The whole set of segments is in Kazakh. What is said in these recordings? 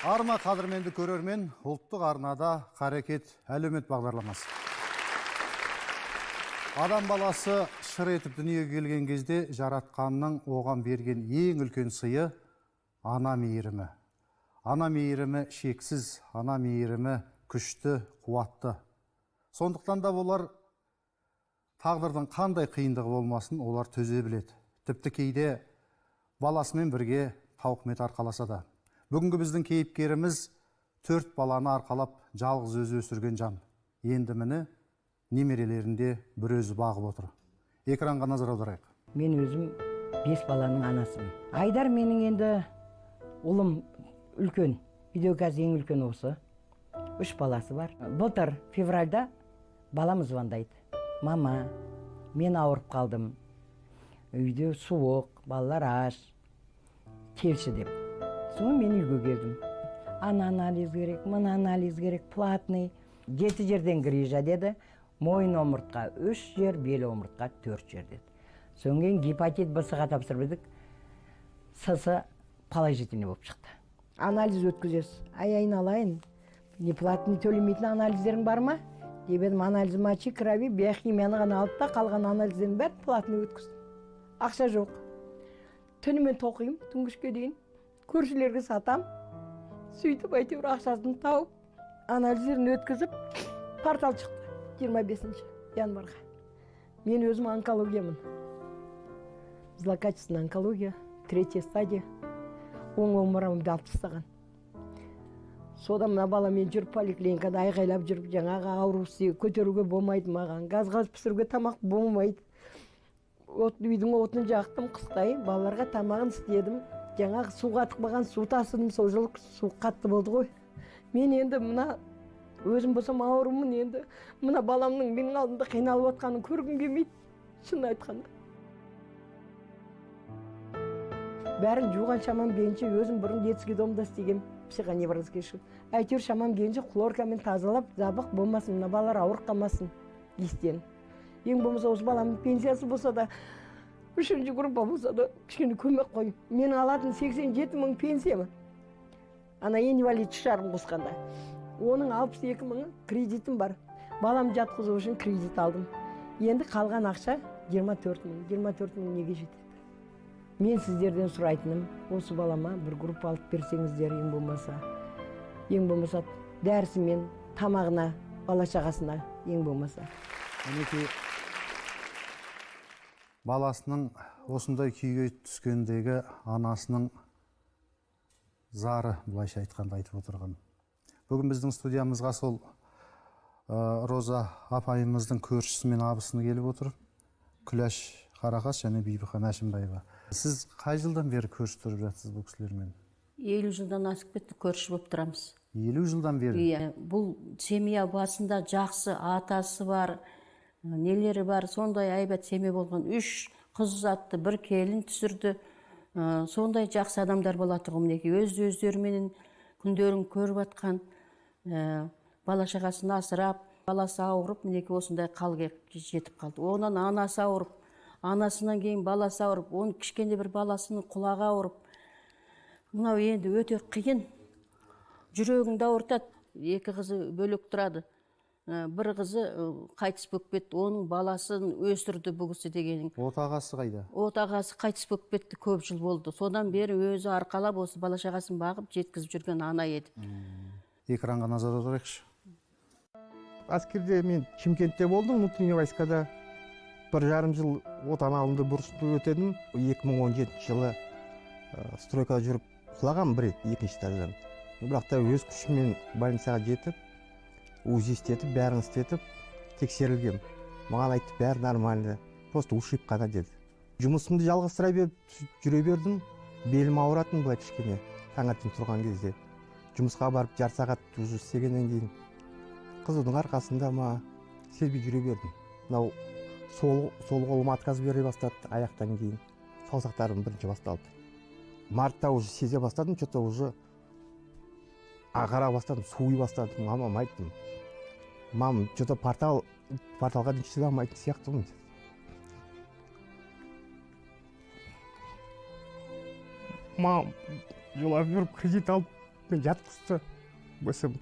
Арма қадірменді көрермен, ұлттық арнада қарекет әлеумет бағдарламасы. Адам баласы шыр етіп дүниеге келген кезде жаратқанның оған берген ең үлкен сыйы ана мейірімі. Ана мейірімі шексіз, ана мейірімі күшті, қуатты. Сондықтан да олар тағдырдың қандай қиындығы болмасын, олар төзе біледі. Тіпті кейде баласымен бірге тауқымет арқаласа да. Бүгінгі біздің кейіпкеріміз 4 баланы арқалап жалғыз өзі өсірген жан. Енді міне немерелерінде бір өзі бағып отыр. Экранға назар аударайық. Мен өзім 5 баланың анасымын. Айдар менің енді ұлым үлкен. Үйде қазір ең үлкен осы. 3 баласы бар. Былтыр февральда балам звондайды. Мама, мен ауырып қалдым. Үйде суық, балалар аш. Келші деп. Соң мен үйге келдім. Ана анализ керек, мына анализ керек, платный. 7 жерден грижа деді. Мойын омыртқа 3 жер, бел омыртқа 4 жер деді. Соң кейін гепатит Б-ға тапсырдық. С-сы положительный болып шықты. Анализ өткізесіз. Айналайын. Не платный төлемейтін анализдерің бар ма? Деп едім, анализ мочи, крови, биохимияны ғана алып та, қалған анализдерін бәрін платный өткіздім. Ақша жоқ. Түнімен тоқимын, түнгішке дейін. Көршілерге сатам. Сөйтіп әйтеуір ақшасын тауып, анализдерін өткізіп, портал шықты 25 январға. Мен өзім онкологиямын. Злокачественная онкология, 3 стадия. Оң омырауымды алып тастаған. Содан мына баламен жүріп поликлиникада айғайлап жүріп, жаңағы аурусы көтеруге болмайды маған. Газға пісіруге тамақ болмайды. Үйдің отын жақтым қыстай, балаларға тамағын істедім. Жаңағы су қатық маған су тасыдым, сол жыл су қатты болды ғой. Мен енді мына өзім болсам аурумын, енді мына баламның менің алдымда қиналып отқанын көргім келмейді. Шын айтқанда. Бәрін жуған шамам келгенше өзім бұрын детский домда істегем, психоневрозға шығып. Әйтеуір шамам келгенше хлоркамен тазалап, забық болмасын, мына балалар ауырып қалмасын естен. Ең болмаса осы баламның пенсиясы болса да, 3-ші группа болса да, кішкене көмек қой. Мен алатын 87 мың пенсияма. Ана инвалид шығарым қосқанда. Оның 62 мыңы кредитім бар. Балам жатқызу үшін кредит алдым. Енді қалған ақша 24 мың. 24 мың неге жетеді? Мен сіздерден сұрайтыным, осы балама бір группа алып берсеңіздер, ең болмаса дәрісі мен тамағына, бала шағасына ең болмаса. Мінекей баласының осындай күйге түскендегі анасының зары, былайша айтқанда айтып отырған. Бүгін біздің студиямызға сол Роза апайымыздың көршісі мен абысыны келіп отыр. Күләш Қарақас және Бибіхан Әшімбаева. Сіз қай жылдан бері көрші тұрып жатсыз бұл кісілермен? 50 жылдан асып кетті, көрші болып тұрамыз. 50 жылдан бері? Иә, бұл семья басында жақсы атасы бар, нелері бар, сондай айбат семья болған. 3 қыз ұзатты, 1 келін түсірді. Сондай жақсы адамдар болады ғой, мінекей өздеріменен күндерін көріп атқан, бала шағасын асырап, баласы ауырып, мінекей осындай қалға жетіп қалды. Онан анасы ауырып, анасынан кейін баласы ауырып, оның кішкенде бір баласының құлағы ауырып. Мынау енді өте қиын. Жүрегіңді ауыртады. 2 қызы бөлек тұрады. 1 қызы қайтыс болып кетті. Оның баласын өсірді бұл кісі дегенің. Отағасы қайда? Отағасы қайтыс болып кетті, көп жыл болды. Содан бері өзі арқалап осы бала шағасын бағып жеткізіп жүрген ана еді. Экранға назар аударайықшы. Әскерде мен Шымкентте болдым, внутренний войскада. 1,5 жыл отан алымды бұрышты өтедім. 2017 жылы стройкада жүріп құлаған бір рет, 2-ші этаждан. Бірақ та өз күшіммен больницаға жетіп, УЗИ істетіп, бәрін істетіп, тексерілгем. Маған айтты, бәрі нормальды, просто ушиб қана деді. Жұмысымды жалғастыра беріп жүре бердім. Белім ауыратын былай кішкене, таңертең тұрған кезде. Жұмысқа барып жарты сағат уже істегеннен кейін қызудың арқасында сезбей жүре бердім. Мынау сол қолыма отказ бере бастады, аяқтан кейін саусақтарым бірінші басталды. Мартта уже сезе бастадым, что-то уже ағара бастадым, суый бастадым. Мамам айттым, мам, что-то порталға дейін шыдамайтын сияқтымын. Мам, жылап жүріп кредит алып мен жатқызды өсім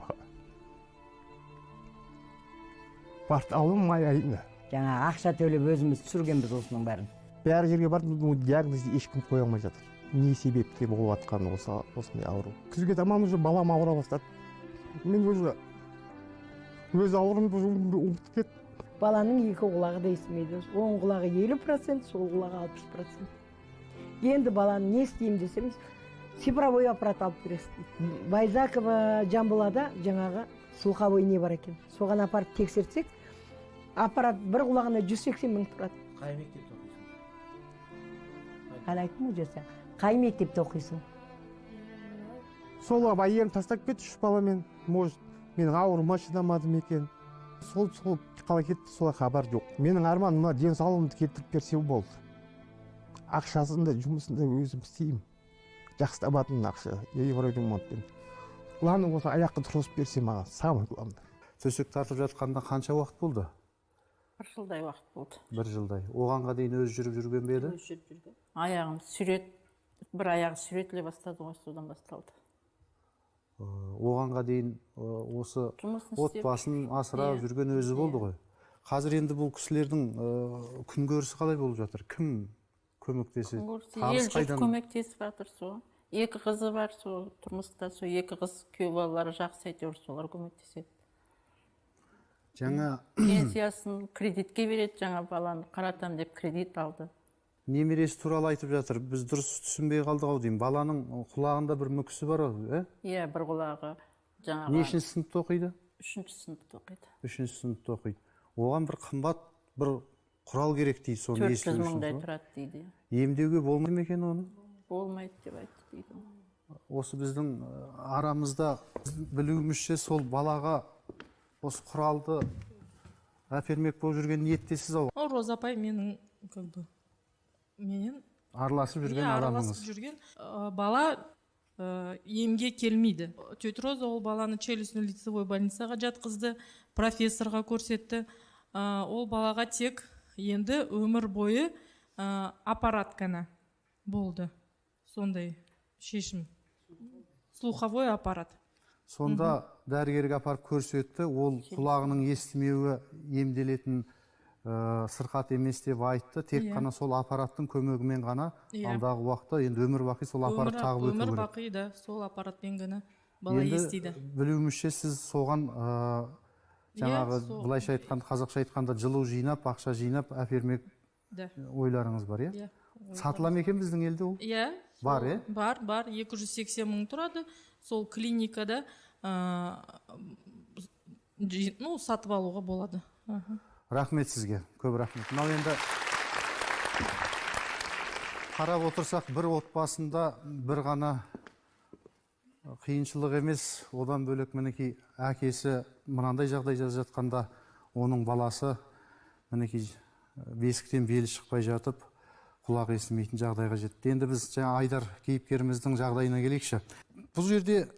барт алым май айында жаңағы ақша төлеп өзіміз түсіргенбіз осының бәрін. бәрі жерге бардым, диагнозды ешкім қоя алмай жатыр. Не себепті болып жатқаны осындай ауру. Күзге таман уже балам ауыра бастады. Мен өз ауырымды ұмытып кеттім. Баланың екі құлағы да естімейді. Оң құлағы 50%, сол құлағы 60%. Енді баланы не істеймін десем, цифровой аппарат алып бересіз дейді. Байзакова Жамбылада жаңағы слуховой не бар екен. Соған апарып тексерсек, аппарат бір құлағына 180 мың тұрады. Қай мектепте оқисың? Қалай айттым өзі? Қай мектепте оқисың? Сол әйелім тастап кетті 3 баламен. Может, менің ауырыма шыдамадым екен. Сол қалай кетті, солай хабар жоқ. Менің арманым мына денсаулығымды келтіріп берсе болды. Ақшасында, жұмысында өзім істеймін. Жақсы табатын ақша. Евродуматпен. Главное болса аяққа тұрғызып берсе маған, самый главный. Төсек тартып жатқанда қанша уақыт болды? 1 жылдай уақыт болды. 1 жылдай. Оғанға дейін өзі жүріп жүрген бе еді? Өзі жүріп жүрген. Аяғым бір аяғы сүйретіле бастады ғой, содан басталды. Оғанға дейін осы Жұмысын істеп, отбасын асырап жүрген өзі болды ғой. Қазір енді бұл кісілердің күнкөрісі қалай болып жатыр? Кім көмектеседі? ел жұрт көмектесіп жатыр сол. 2 қызы бар сол тұрмыста, сол 2 қыз күйеу балалары жақсы әйтеуір солар көмектеседі. Жаңа Пенсиясын кредитке береді, жаңа баланы қаратам деп кредит алды. немересі туралы айтып жатыр. Біз дұрыс түсінбей қалдық ау деймін. Баланың құлағында бір мүкісі бар ғой, Иә, бір құлағы жаңағы. Нешінші сыныпта оқиды? 3-ші сыныпта оқиды. 3-ші сыныпта оқиды. Оған бір қымбат бір құрал керек дейді, соны 400 мыңдай тұрады дейді. Емдеуге болмайды ма екен оны? Болмайды деп айтты дейді. Осы біздің арамызда білуімізше сол балаға осы құралды әпермек болып жүрген ниеттесіз ау. Роза апай менің менен Араласып жүрген адамыңыз. араласып жүрген бала емге келмейді. Тетя Роза ол баланы челюстно-лицевой больницаға жатқызды, профессорға көрсетті. Ол балаға тек енді өмір бойы аппарат қана болды. Сондай шешім. Слуховой аппарат. Сонда дәрігерге апарып көрсетті, ол құлағының естімеуі емделетін сырқат емес деп айтты. Тек қана сол аппараттың көмегімен ғана алдағы уақытта енді өмір бақи сол аппарат тағып өту керек. Өмір бақи да сол аппаратпен ғана бала естиді. Енді білуімізше сіз соған жаңағы былайша айтқанда, қазақша айтқанда жылу жинап, ақша жинап әпермек ойларыңыз бар, иә? Сатыла ма екен біздің елде ол? Иә. Бар, иә? Бар, 280 мың тұрады. Сол клиникада сатып алуға болады. Рахмет сізге, көп рахмет. Мынау енді қарап отырсақ, бір отбасында бір ғана қиыншылық емес, одан бөлек мінекей әкесі мынандай жағдай жазып жатқанда, оның баласы мінекей бесіктен белі шықпай жатып, құлақ естімейтін жағдайға жетті. Енді біз жаңа Айдар кейіпкеріміздің жағдайына келейікші. Бұл жерде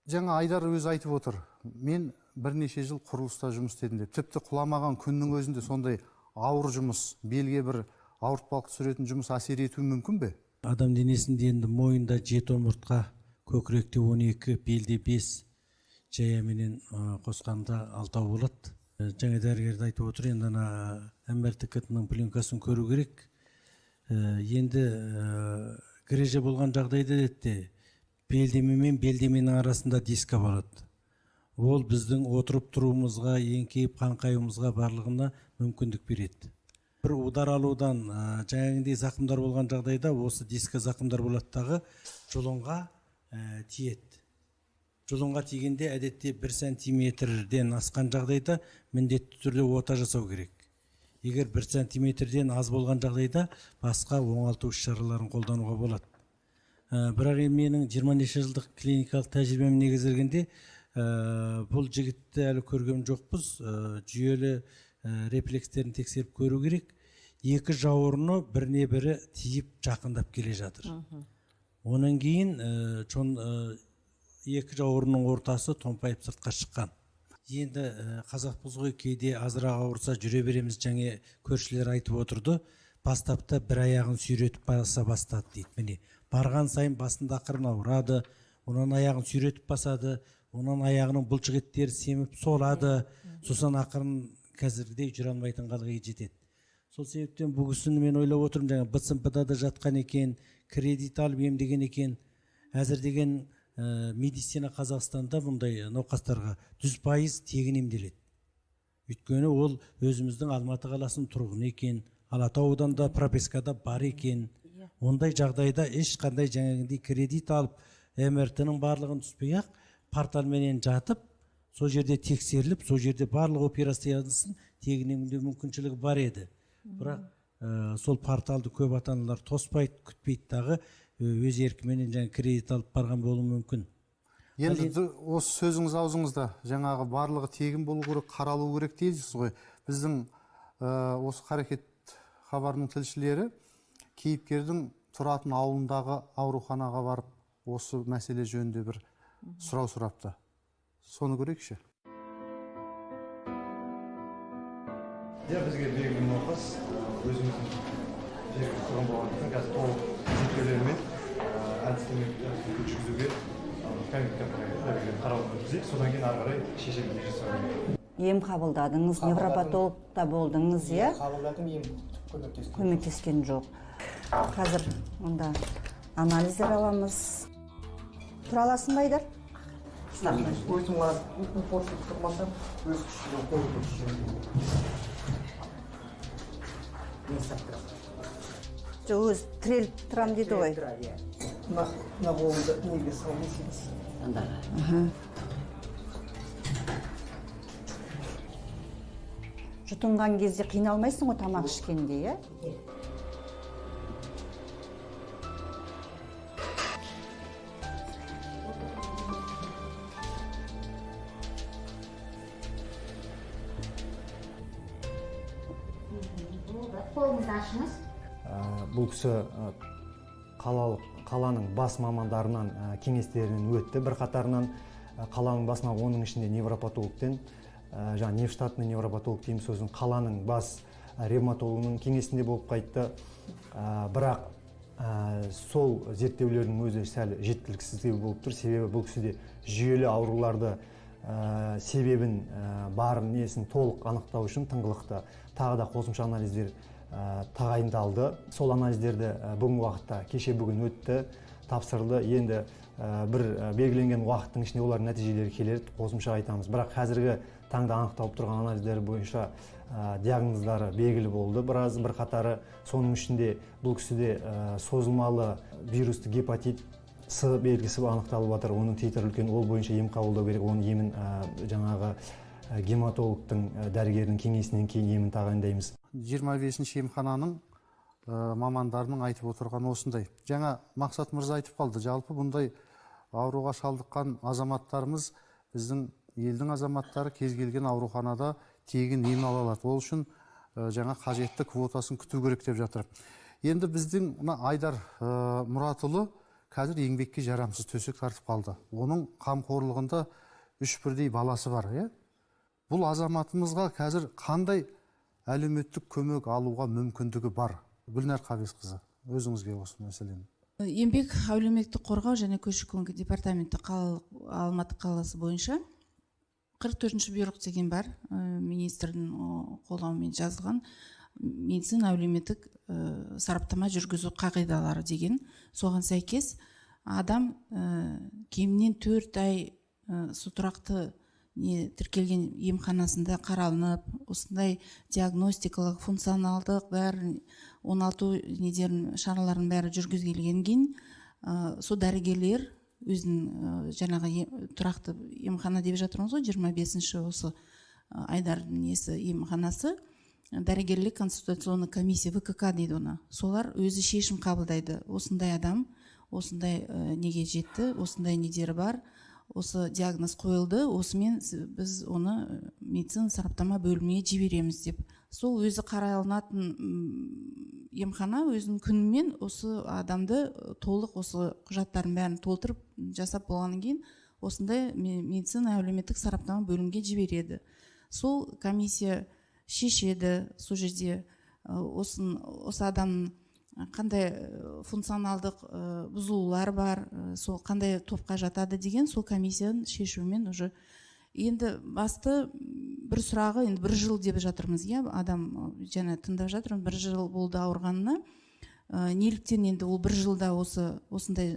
жаңа Айдар өзі айтып отыр. Мен бірнеше жыл құрылыста жұмыс істедім деп. Тіпті құламаған күннің өзінде сондай ауыр жұмыс, белге бір ауыртпалық түсіретін жұмыс әсер етуі мүмкін бе? Адам денесінде енді мойында 7 омыртқа, көкіректе 12, белде 5, жаяменен қосқанда 6 болады. Жаңа дәрігерді айтып отыр, енді МРТ-ның пленкасын көру керек. Енді греже болған жағдайда деді, белдеме мен белдеменің арасында диска болады. Ол біздің отырып тұруымызға, еңкейіп қаңқаюымызға барлығына мүмкіндік береді. Бір удар алудан жаңағындай зақымдар болған жағдайда осы диска зақымдар болаттағы жұлынға тиеді. Жұлынға тигенде әдетте 1 сантиметрден асқан жағдайда міндетті түрде ота жасау керек. Егер 1 сантиметрден аз болған жағдайда басқа оңалту іс-шараларын қолдануға болады. Бірақ менің 20 жылдық клиникалық тәжірибем негізделгенде бұл жігітті әлі көрген жоқпыз. Жүйелі рефлекстерін тексеріп көру керек. 2 жауырыны біріне бірі тиіп жақындап келе жатыр. Онан кейін 2 жауырынның ортасы томпайып сыртқа шыққан. Енді қазақпыз ғой, кейде азырақ ауырса жүре береміз, жаңа көршілер айтып отырды. Бастапта бір аяғын сүйретіп баса бастады дейді. Міне, барған сайын басында ақырын ауырады, онан аяғын сүйретіп басады, онан аяғының бұлшық еттері семіп солады, сосын ақырын қазіргідей жүре алмайтын халге жетеді. Сол себептен бұл кісіні мен ойлап отырмын, жаңа БСМП-да да жатқан екен, кредит алып емдеген екен. Әзір деген медицина Қазақстанда бұндай науқастарға 100% тегін емделеді. Өйткені ол өзіміздің Алматы қаласының тұрғыны екен, Алатау ауданда пропискада бар екен. Ондай жағдайда ешқандай жаңағындай кредит алып, МРТ-ның барлығын түспей-ақ, порталменен жатып, сол жерде тексеріліп, сол жерде барлық операциясын тегін емдеу мүмкіншілігі бар еді. Бірақ сол порталды көп ата-аналар тоспайды, күтпейді дағы, өз еркіменен жаңа кредит алып барған болуы мүмкін. Енді осы сөзіңіз аузыңызда жаңағы барлығы тегін болу керек, қаралу керек дейсіз ғой. Біздің осы Қарекет хабарының тілшілері кейіпкердің тұратын ауылындағы ауруханаға барып, осы мәселе жөнінде бір сұрау сұрапты. Соны көрейікші. Бізге белгілі науқас өзіміздің жергілікті тұрғын болғандықтан қазір толық зерттеулермен әдістемелік жүргізуге комитетке қарауды өткізейік, содан кейін ары қарай шешімді жасау. Ем қабылдадыңыз, невропатологта болдыңыз, иә? Қабылдадым, ем Көмектескен жоқ. Қазір онда анализдер аламыз. Тұра аласың ба, Айдар? өзім қорсып тұрмасам, өз күшіммен қолды Өз тіреліп тұрам дейді ғой. мына қолымды неге салмайсыз. Жұтынған кезде қиналмайсың ғой тамақ ішкенде, иә? Бұл кісі қаланың бас мамандарынан кеңестерінен өтті. Bir қатарынан қаланың бас маманы, оның ішінде невропатологтен, жаңа невштатный невропатолог дейміз, сөзін қаланың бас ревматологының кеңесінде болып қайтты. Бірақ сол зерттеулердің өзі сәл жеткіліксіздеу болып тұр. Себебі бұл кісіде жүйелі ауруларды себебін барын несін толық анықтау үшін тыңғылықты тағы да қосымша анализдер тағайындалды. Сол анализдерді бүгінгі уақытта кеше бүгін өтті, тапсырылды. Енді бір белгіленген уақыттың ішінде олар нәтижелері келеді, қосымша айтамыз. Бірақ қазіргі таңда анықталып тұрған анализдер бойынша диагноздары белгілі болды. Bir қатары соның ішінде бұл кісіде созылмалы вирусты гепатит С белгісі анықталып жатыр. Оның титр үлкен, ол бойынша ем қабылдау керек. Оның емін жаңағы гематологтың дәрігерінің кеңесінен кейін емін тағайындаймыз. 25-ші емхананың мамандарының айтып отырған осындай. Жаңа Мақсат мырза айтып қалды. Жалпы бұндай ауруға шалдыққан азаматтарымыз, біздің елдің азаматтары кез келген ауруханада тегін ем ала алады. Ол үшін жаңа қажетті квотасын күту керек деп жатыр. Енді біздің Айдар Мұратұлы қазір еңбекке жарамсыз төсек тартып қалды. Оның қамқорлығында 3 бірдей баласы бар, иә? Бұл азаматымызға қазір қандай әлеуметтік көмек алуға мүмкіндігі бар? Гүлнәр Қабесқызы, өзіңізге осы мәселені. Еңбек әлеуметтік қорғау және көші-қон департаменті Алматы қаласы бойынша 44-ші бұйрық деген бар, министрдің қолдауымен жазылған медицина әлеуметтік сараптама жүргізу қағидалары деген. Соған сәйкес адам кемінен 4 ай тұрақты тіркелген емханасында қаралынып, осындай диагностикалық, функционалдық бәрі 16 шараларын бәрі жүргізілгеннен кейін сол дәрігерлер өзінің жаңағы тұрақты емхана деп жатырмыз ғой, 25-ші осы Айдардың емханасы, дәрігерлік консультационный комиссия ВКК дейді оны. Солар өзі шешім қабылдайды. Осындай адам, осындай неге жетті, осындай недері бар, осы диагноз қойылды, осымен біз оны медицина сараптама бөліміне жібереміз деп. Сол өзі қарай алынатын емхана өзінің күнімен осы адамды толық осы құжаттарын бәрін толтырып жасап болғаннан кейін осындай медицина әлеуметтік сараптама бөлімге жібереді. Сол комиссия шешеді, сол жерде осы адамның қандай функционалдық бұзылулар бар, сол қандай топқа жатады деген сол комиссияның шешуімен уже. Енді басты бір сұрағы, енді 1 жыл деп жатырмыз, иә, адам жаңа тыңдап жатырмыз, 1 жыл болды ауырғанына. Неліктен енді ол 1 жылда осындай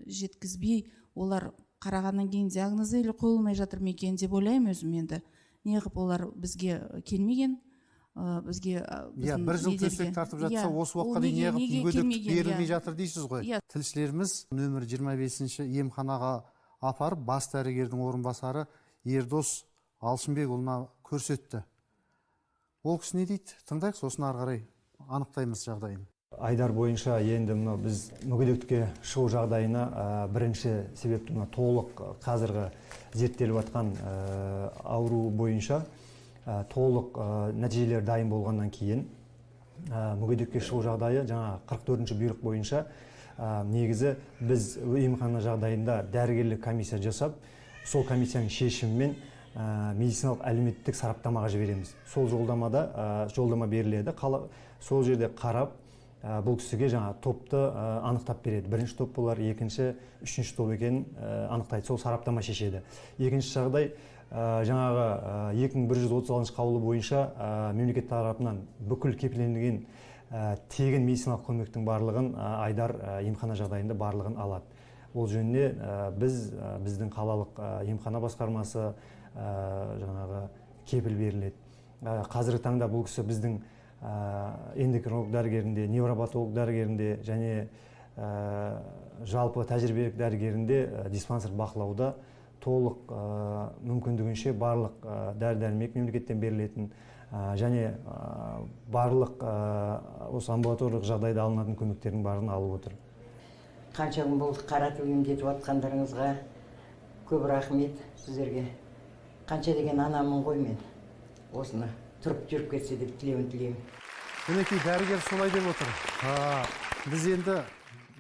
жеткізбей, олар қарағаннан кейін диагнозы или қойылмай жатыр ма екен деп ойлаймын өзім енді. Неғып олар бізге келмеген, бізге иә, 1 жыл төсек тартып жатса, осы уақытқа дейін неғып мүгедектік берілмей жатыр дейсіз ғой. Тілшілеріміз нөмір 25-ші емханаға апарып, бас дәрігердің орынбасары Ердос Алшынбекұлына көрсетті. Ол кісі не дейді? Тыңдайық, сосын ары қарай анықтаймыз жағдайын. Айдар бойынша енді біз мүгедектікке шығу жағдайына бірінші себепті толық қазіргі зерттеліп жатқан ауру бойынша толық нәтижелер дайын болғаннан кейін мүгедектікке шығу жағдайы жаңа 44-ші бұйрық бойынша негізі біз емхана жағдайында дәрігерлік комиссия жасап, сол комиссияның шешімімен медициналық әлеуметтік сараптамаға жібереміз. Сол жолдама беріледі. Сол жерде қарап, бұл кісіге жаңа топты анықтап береді. Бірінші топ болар, екінші, үшінші топ екенін анықтайды. Сол сараптама шешеді. Екінші жағдай, жаңағы 2136 қаулы бойынша мемлекет тарапынан бүкіл кепіленген тегін медициналық көмектің барлығын Айдар емхана жағдайында барлығын алады. Ол жөнінде біздің қалалық емхана басқармасы жаңағы кепіл беріледі. Қазіргі таңда бұл кісі біздің эндокринолог дәрігерінде, невропатолог дәрігерінде және жалпы тәжірибелік дәрігерінде диспансер бақылауда толық мүмкіндігінше барлық дәрі-дәрмек мемлекеттен берілетін және барлық осы амбулаторлық жағдайда алынатын көмектердің барлығын алып отыр. Қанша күн болды қаратып емдетіп жатқандарыңызға көп рахмет сіздерге. Қанша деген анамын ғой мен. Осыны тұрып жүріп кетсе деп тілеймін. Мінекей дәрігер солай деп отыр. Біз енді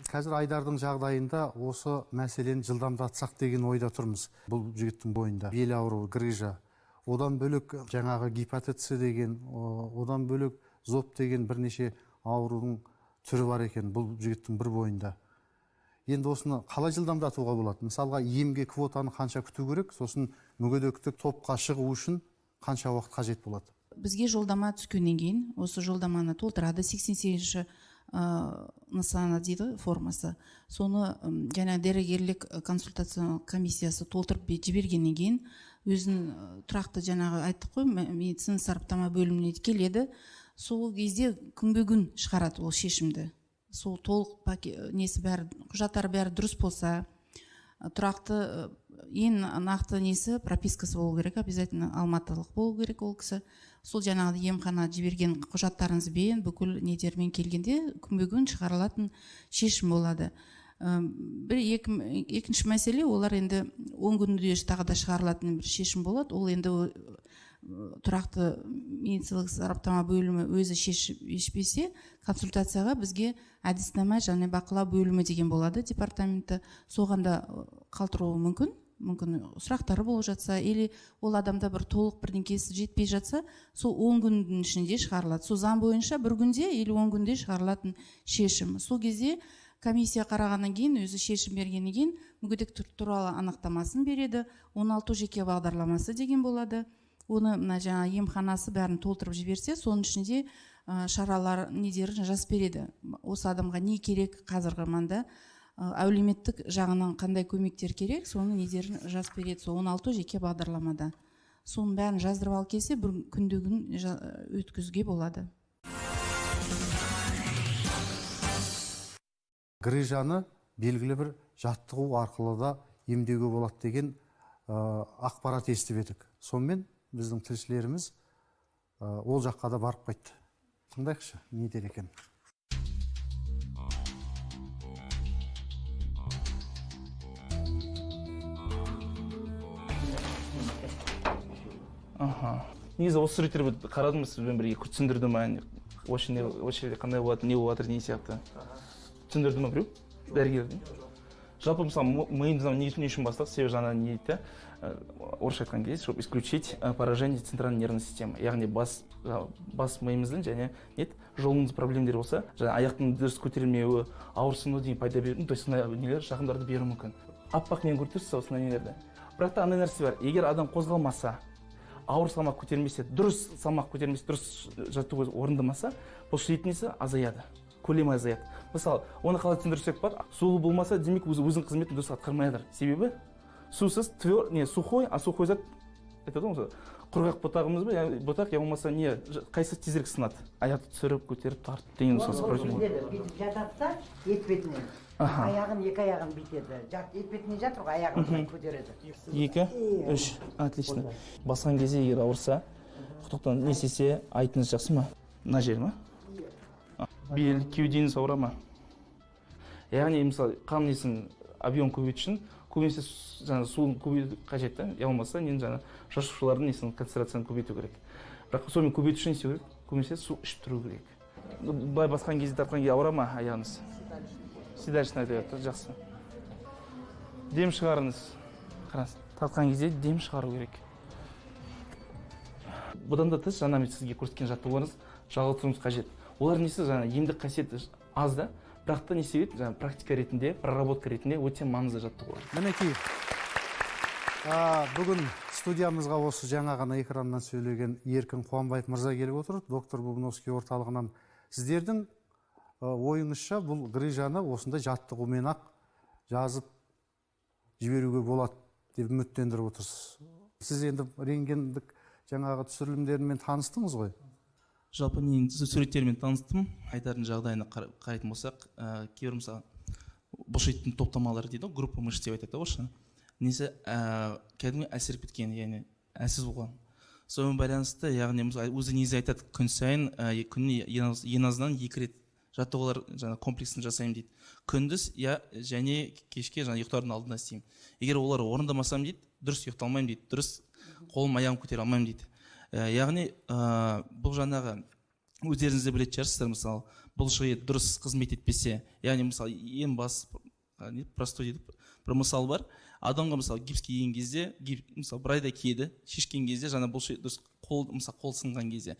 қазір Айдардың жағдайында осы мәселені жылдамдатсақ деген ойда тұрмыз. Бұл жігіттің бойында бел ауруы, грыжа, одан бөлек жаңағы гепатит С деген, одан бөлек зоб деген бірнеше аурудың түрі бар екен бұл жігіттің бір бойында. Енді осыны қалай жылдамдатуға болады? Мысалға, емге квотаны қанша күту керек, сосын мүгедектік топқа шығу үшін қанша уақыт қажет болады? Бізге жолдама түскеннен кейін, осы жолдаманы толтырады, 88-ші нысаны дейді формасы. Соны жаңа дәрігерлік консультациялық комиссиясы толтырып жібергеннен кейін, өзін тұрақты жаңағы айттық қой, медицина сараптама бөліміне келеді. Сол кезде күнбе-күн шығарады ол шешімді. Сол толық несі бәрі, құжаттары бәрі дұрыс болса, тұрақты ең нақты несі пропискасы болу керек, обязательно алматылық болу керек ол кісі. Сол жаңағы емхана жіберген құжаттарыңызбен бүкіл недермен келгенде күнбе-күн шығарылатын шешім болады. Екінші мәселе, олар енді 10 күнде тағы да шығарылатын бір шешім болады. Ол енді тұрақты медициналық сараптама бөлімі өзі шешпесе, консультацияға бізге әдіснама және бақылау бөлімі деген болады департаменті. Соғанда қалтыруы мүмкін сұрақтары болып жатса, или ол адамда бір толық бірдеңкесі жетпей жатса, сол 10 күндің ішінде шығарылады. Сол заң бойынша 1 күнде или 10 күнде шығарылатын шешім. Сол кезде комиссия қарағаннан кейін, өзі шешім бергеннен кейін мүгедектік туралы анықтамасын береді. 16 жеке бағдарламасы деген болады. Оны жаңа емханасы бәрін толтырып жіберсе, соның ішінде шаралар недерін жазып береді. Осы адамға не керек қазіргі манда, әлеуметтік жағынан қандай көмектер керек, соны недерін жазып береді. Сол 16 жеке бағдарламада. Соның бәрін жаздырып алып келсе, бір күнде-күн өткізуге болады. Грыжаны белгілі бір жаттығу арқылы да емдеуге болады деген ақпарат естіп едік. Сонымен біздің тілшілеріміз ол жаққа да барып қайтты. Тыңдайықшы, не дер екен? Негізі осы суреттерді қарадым, сізбен бірге түсіндірді ма, осы қандай болады, не болады деген сияқты. Түсіндірді ма біреу? Дәрігердің? Жалпы мысалы миымыздан не үшін бастық, себебі жаңа не дейді, орысша айтқан кезде, чтобы исключить поражение центральной нервной системы. Яғни бас миымыздың және жолыңыз проблемдер болса, жаңа аяқтың дұрыс көтерілмеуі, ауырсыну деген пайда береді. То есть сондай нелер жақындарды беруі мүмкін. Аппақ нені көрдіңіз осындай нелерді. Бірақ та андай нәрсе бар. Егер адам қозғалмаса, ауыр салмақ көтермесе, дұрыс салмақ көтермесе, дұрыс жаттығу орындамаса, бұл шиеттің несі азаяды. Көлемі азаяды. Мысалы, оны қалай түсіндірсек бар, сулы болмаса, демек өзінің қызметін дұрыс атқармай жатыр. Себебі сусыз сухой, а сухой зат айтады ғой, құрғақ ботағымыз ба, ботақ я болмаса не, қайсы тезірек сынады. Аяқты түсіріп, көтеріп, тартып деген сосын. Бүйтіп жататса, етпетінен. Аяғын, екі аяғын бүйтеді. Етпетіне жатыр ғой, аяғын көтереді. 2, 3, отлично. Басқан кезде егер ауырса, құтықтан не істесе, айтыңыз жақсы ма? Мына жер ма? Бел, кеудеңіз ауыра ма? Яғни, мысалы, қан несін объем көбейту үшін көбінесе жаңа суын көбейту қажет та, я болмаса нені жаңа жасушалардың несін концентрацияны көбейту керек. Бірақ сонымен көбейту үшін не істеу керек? Көбінесе су ішіп тұру керек. Былай басқан кезде тартқан кезде ауыра ма аяғыңыз? Седалищный айтады, жақсы. Дем шығарыңыз. Қараңыз, тартқан кезде дем шығару керек. Бұдан да тыс жаңа мен сізге көрсеткен жаттығуларыңыз жалғастыруыңыз қажет. Олар несі жаңа емдік қасиеті аз да, бірақ та не себеп жаңа практика ретінде, проработка ретінде өте маңызды жаттығулар. Мінекей, бүгін студиямызға осы жаңа ғана экраннан сөйлеген Еркін Қуанбаев мырза келіп отыр. Доктор Бубновский орталығынан. Сіздердің ойыңызша бұл грыжаны осындай жаттығумен ақ жазып жіберуге болады деп үміттендіріп отырсыз. Сіз енді рентгендік жаңағы түсірілімдерімен таныстыңыз ғой? Жалпы мен суреттермен таныстым. Айдардың жағдайына қарайтын болсақ, кейбір мысалы бұлшеттің топтамалары дейді, группа мышц деп айтады ғой. Несі кәдімгі әлсіреп кеткен, яғни әлсіз болған. Сонымен байланысты, яғни өзі негізі айтады, күн сайын күніне ең азынан 2 рет жаттығулар комплексін жасаймын дейді. Күндіз және кешке ұйықтардың алдында істеймін. Егер олар орындамасам дейді, дұрыс ұйықталмаймын дейді, дұрыс қолым аяғым көтере алмаймын дейді. Яғни бұл жаңағы өздеріңізде білетін шығарсыздар, мысалы бұлшық ет дұрыс қызмет етпесе, яғни мысалы ең бас простой дейді, бір мысал бар. Адамға мысалы гипс киген кезде, мысалы бір айда киеді, шешкен кезде жаңа бұлшық ет дұрыс қол сынған кезде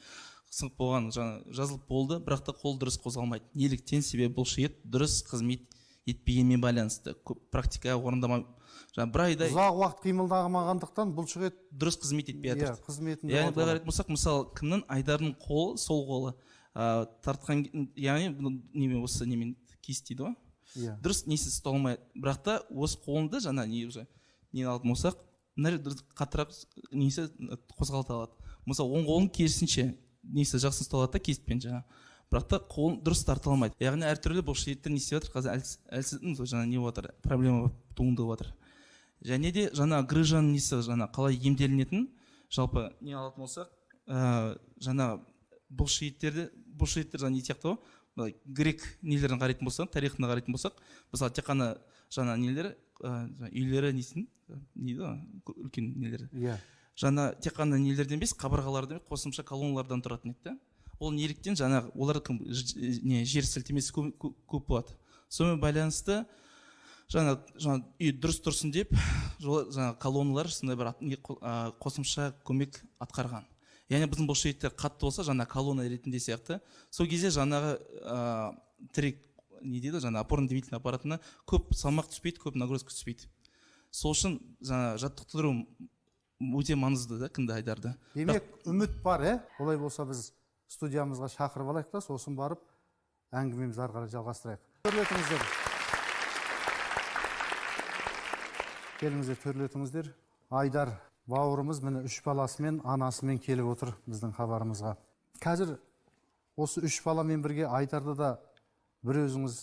сынып болған, жазылып болды, бірақ та қол дұрыс қозғалмайды. Неліктен? Себебі бұлшық ет дұрыс қызмет етпегенмен байланысты. Практика орындамай бір айда ұзақ уақыт қимылдамағандықтан бұлшық ет дұрыс қызмет етпей жатыр. Қызметінде. Яғни былай қарайтын болсақ, мысалы кімнің Айдардың қолы, сол қолы тартқан, яғни немен осы немен киіс дейді ғой. Дұрыс несі ұстай алмайды. Бірақ та осы қолында жаңа нені алатын болсақ, қатырақ несі қозғалта алады. Мысалы оң қолын керісінше несі жақсы ұстай алады да киіспен жаңа. Бірақ та қолын дұрыс тарта алмайды. Яғни әртүрлі бұлшық еттер не істеп жатыр, қазір әлсіз жаңа не жатыр, проблема туындап жатыр. Және де жаңа грыжаның несі жаңа қалай емделінетін, жалпы не алатын болсақ, жаңа бұлшық еттер жаңа не сияқты ғой, грек нелерін қарайтын болсақ, тарихына қарайтын болсақ, мысалы тек қана жаңа нелер, үйлері несін, нейді үлкен нелер. Жаңа тек қана нелерден емес, қабырғалардан қосымша колонналардан тұратын еді. Ол неліктен жаңа олар жер сілтемесі көп болады. Сонымен байланысты жаңа үй дұрыс тұрсын деп жаңа колонналар сондай бір қосымша көмек атқарған. Яғни біздің бұлшық еттер қатты болса, жаңа колонна ретінде сияқты, сол кезде жаңағы тірек не дейді, жаңа опорно-двигательный аппаратына көп салмақ түспейді, көп нагрузка түспейді. Сол үшін жаңа жаттықтыру өте маңызды да кімді Айдарды. Демек үміт бар, олай болса біз студиямызға шақырып алайық та, сосын барып әңгімемізді ары қарай жалғастырайық. Төрлетіңіздер. Келіңіздер, төрлетіңіздер. Айдар бауырымыз міне 3 баласымен, анасымен келіп отыр біздің хабарымызға. Қазір осы 3 баламен бірге Айдарды да бір өзіңіз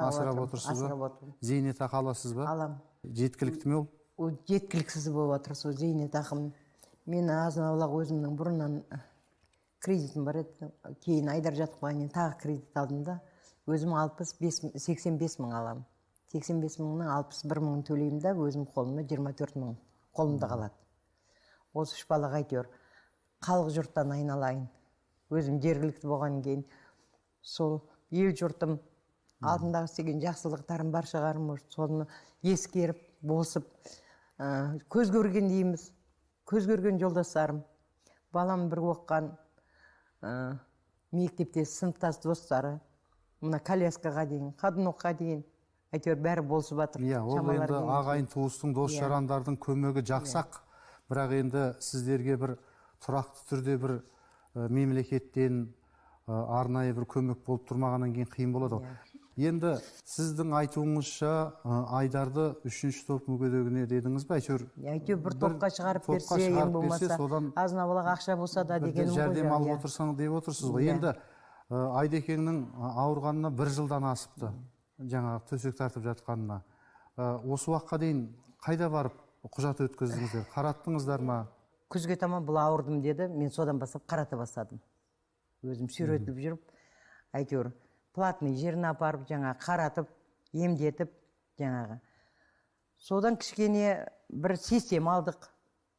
асырап отырсыз ба? Зейнетақы аласыз ба? Алам. Жеткілікті ме ол? Ол жеткіліксіз болып отыр, сол зейнетақым. Мен азын-аулақ өзімнің бұрыннан кредитім бар еді. Кейін Айдар жатқаннан кейін тағы кредит алдым да, өзім 85 мың алам. 85 мыңның 61 мыңын төлеймін да, өзім қолыма 24 мың қолымда қалады. Осы 3 балаға әйтеуір халық жұрттан айналайын. Өзім жергілікті болған кейін сол ел жұртым алдындағы істеген жақсылықтарым бар шығарым, соны ескеріп, босып, көз көрген дейміз, көз көрген жолдастарым. Балам бір оққан мектепте сыныптас достары, мына коляскаға дейін, ходунокқа дейін, әйтеуір бәрі болсып жатыр. Иә, ол Шамалары енді келгенше. ағайын туыстың, дос жарандардың көмегі жақсақ, бірақ енді сіздерге бір тұрақты түрде бір мемлекеттен арнайы бір көмек болып тұрмағаннан кейін қиын болады ғой. Енді сіздің айтуыңызша Айдарды 3-ші топ мүгедегіне дедіңіз ба? Әйтеуір бір топқа шығарып берсе, ең болмаса азын-аулақ ақша болса да бір дегенім ғой. жәрдем алып отырсаң деп отырсыз ғой. Енді Айдекеңнің ауырғанына 1 жылдан асыпты, жаңағы төсек тартып жатқанына. Осы уақытқа дейін қайда барып құжат өткіздіңіздер? Қараттыңыздар ма? Күзге таман бұл ауырдым деді, мен содан бастап қарата бастадым. Өзім сүйретіліп жүріп, әйтеуір платный жеріне апарып, жаңа қаратып, емдетіп, жаңағы. Содан кішкене бір система алдық.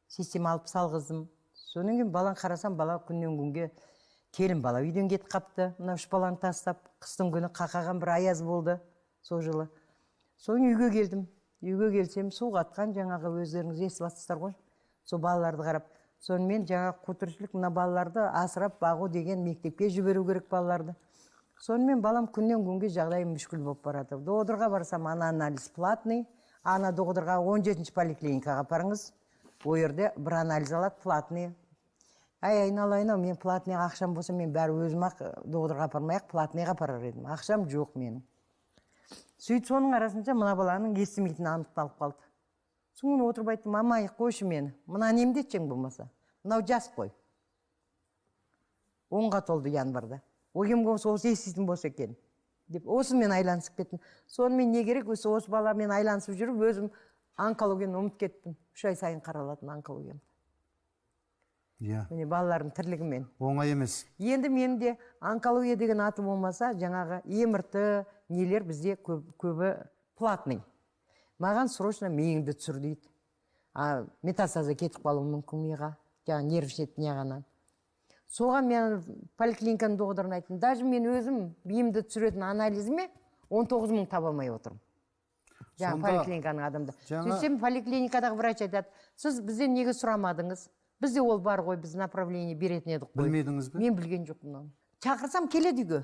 Система алып салғыздым. Содан кейін баланы қарасам, бала күннен күнге келін бала үйден кетіп қапты. Мына 3 баланы тастап, қыстың күні қақаған бір аяз болды сол жылы. Содан үйге келдім. Үйге келсем, су қатқан жаңағы өздеріңіз естіп жатсыздар ғой. Сол балаларды қарап, сонымен жаңа құтыршылық мына балаларды асырап бағу деген мектепке жіберу керек балаларды. Сонымен балам күннен күнге жағдайым мүшкіл болып барады. Доғдырға барсам, ана анализ платный, ана доғдырға 17-ші поликлиникаға апарыңыз. О жерде бір анализ алады, платный. Айналайын, мен платныйға ақшам болса, мен бәрі өзім ақ доғдырға апармай-ақ платныйға апарар едім. Ақшам жоқ менің. Сөйтіп соның арасында мына баланың естімейтіні анықталып қалды. Соң отырып айттым, мама, қойшы мені. Мына немдетшең болмаса. Мынау жас қой. 10-ға толды январда. О кем болса осы еститін болса екен деп осымен айланысып кеттім. Сонымен не керек, осы баламен айланысып жүріп, өзім онкологияны ұмытып кеттім. 3 ай сайын қаралатын онкологиям. Иә. Міне балалардың тірлігімен. Оңай емес. Енді менің де онкология деген аты болмаса, жаңағы емірті нелер бізде көбі платный. Маған срочно миыңды түсір дейді. Метастазы кетіп қалуы мүмкін миға, жаңа нервшет неғанан. Соған мен поликлиниканың доғдырын айттым. Даже мен өзім миымды түсіретін анализіме 19 000 табалмай отырмын. Жаңа поликлиниканың адамда. Сөйтсем поликлиникадағы врач айтады, сіз бізден неге сұрамадыңыз? Бізде ол бар ғой, біз направление беретін едік қой. Білмедіңіз бе? Мен білген жоқпын. Шақырсам келеді үйге.